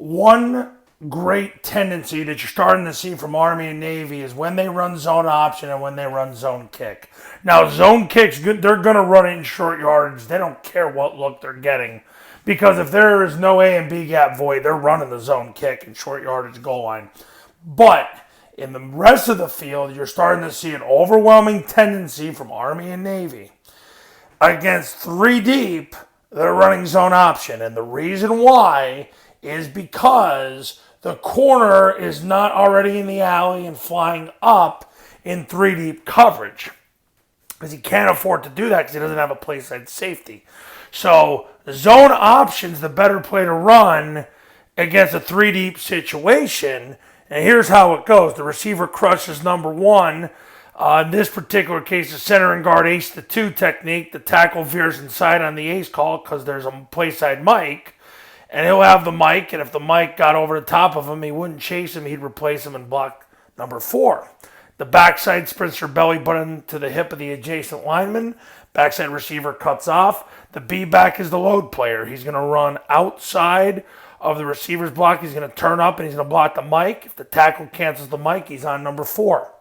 One great tendency that you're starting to see from Army and Navy is when they run zone option and when they run zone kick. Now, zone kicks, they're going to run it in short yardage. They don't care what look they're getting. Because if there is no A and B gap void, they're running the zone kick in short yardage goal line. But in the rest of the field, you're starting to see an overwhelming tendency from Army and Navy. Against three deep, they're running zone option. And the reason why is because the corner is not already in the alley and flying up in three deep coverage. Because he can't afford to do that because he doesn't have a play side safety. So zone option's the better play to run against a three deep situation. And here's how it goes. The receiver crushes number one. In this particular case, the center and guard ace the two technique. The tackle veers inside on the ace call because there's a play side mic. And he'll have the mic, and if the mic got over the top of him, he wouldn't chase him. He'd replace him and block number four. The backside sprints your belly button to the hip of the adjacent lineman. Backside receiver cuts off. The B-back is the load player. He's going to run outside of the receiver's block. He's going to turn up, and he's going to block the mic. If the tackle cancels the mic, he's on number four.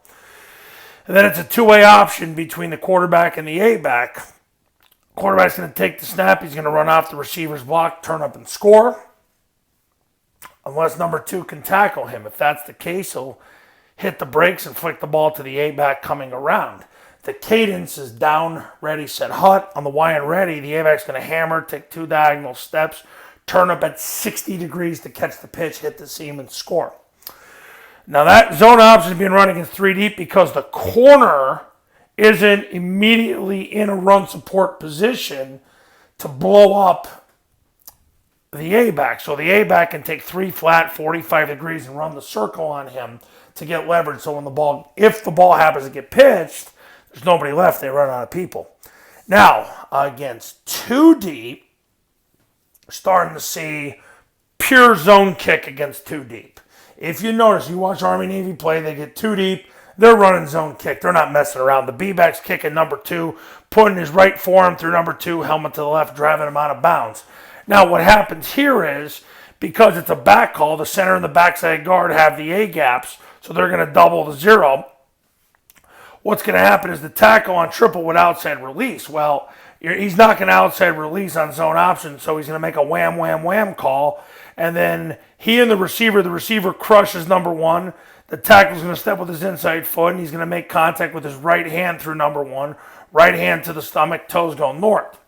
And then it's a two-way option between the quarterback and the A-back. Quarterback's going to take the snap. He's going to run off the receiver's block, turn up and score. Unless number two can tackle him. If that's the case, he'll hit the brakes and flick the ball to the A-back coming around. The cadence is down, ready, set, hut. On the Y and ready, the A-back's going to hammer, take two diagonal steps, turn up at 60 degrees to catch the pitch, hit the seam, and score. Now that zone option is being run against three deep because the corner isn't immediately in a run support position to blow up the A-back. So the A-back can take three flat, 45 degrees, and run the circle on him to get leverage. So if the ball happens to get pitched, there's nobody left. They run out of people. Now, against two deep, starting to see pure zone kick against two deep. If you notice, you watch Army-Navy play, they get two deep, they're running zone kick. They're not messing around. The B-back's kicking number two, putting his right forearm through number two, helmet to the left, driving him out of bounds. Now, what happens here is, because it's a back call, the center and the backside guard have the A gaps, so they're going to double the zero. What's going to happen is the tackle on triple with outside release. Well, he's not going to outside release on zone option, so he's going to make a wham, wham, wham call. And then he and the receiver crushes number one. The tackle's going to step with his inside foot, and he's going to make contact with his right hand through number one. Right hand to the stomach, toes go north.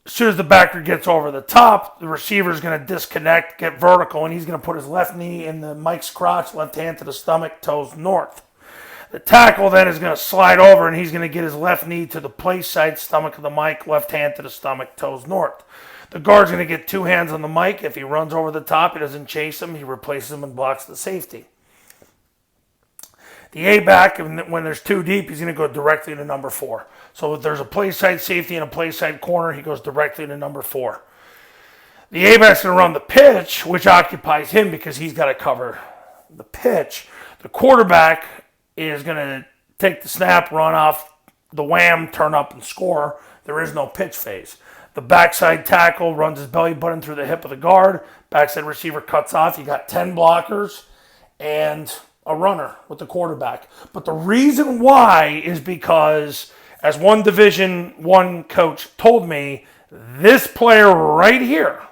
As soon as the backer gets over the top, the receiver's going to disconnect, get vertical, and he's going to put his left knee in the Mike's crotch, left hand to the stomach, toes north. The tackle then is going to slide over, and he's going to get his left knee to the play side, stomach of the mic, left hand to the stomach, toes north. The guard's going to get two hands on the mic. If he runs over the top, he doesn't chase him. He replaces him and blocks the safety. The A-back, when there's two deep, he's going to go directly to number four. So if there's a play side safety and a play side corner, he goes directly to number four. The A-back's going to run the pitch, which occupies him because he's got to cover the pitch. The quarterback is going to take the snap, run off the wham, turn up, and score. There is no pitch phase. The backside tackle runs his belly button through the hip of the guard. Backside receiver cuts off. You got 10 blockers and a runner with the quarterback. But the reason why is because, as one Division I coach told me, this player right here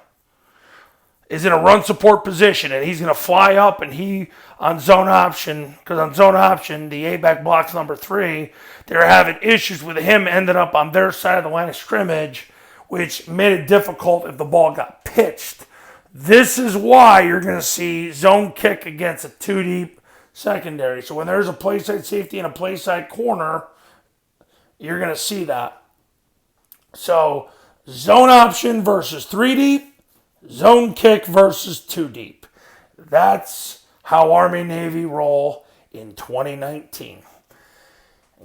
is in a run support position, and he's going to fly up, and he, on zone option, because on zone option, the A-back blocks number three, they're having issues with him ending up on their side of the line of scrimmage, which made it difficult if the ball got pitched. This is why you're going to see zone kick against a two-deep secondary. So when there's a play side safety and a play side corner, you're going to see that. So zone option versus three deep, zone kick versus two deep. That's how Army-Navy roll in 2019.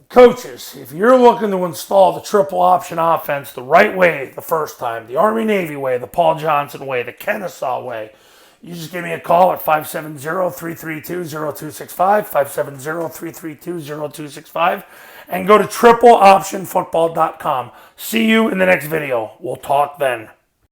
Coaches, if you're looking to install the triple option offense the right way the first time, the Army-Navy way, the Paul Johnson way, the Kennesaw way, you just give me a call at 570-332-0265, 570-332-0265, and go to tripleoptionfootball.com. See you in the next video. We'll talk then.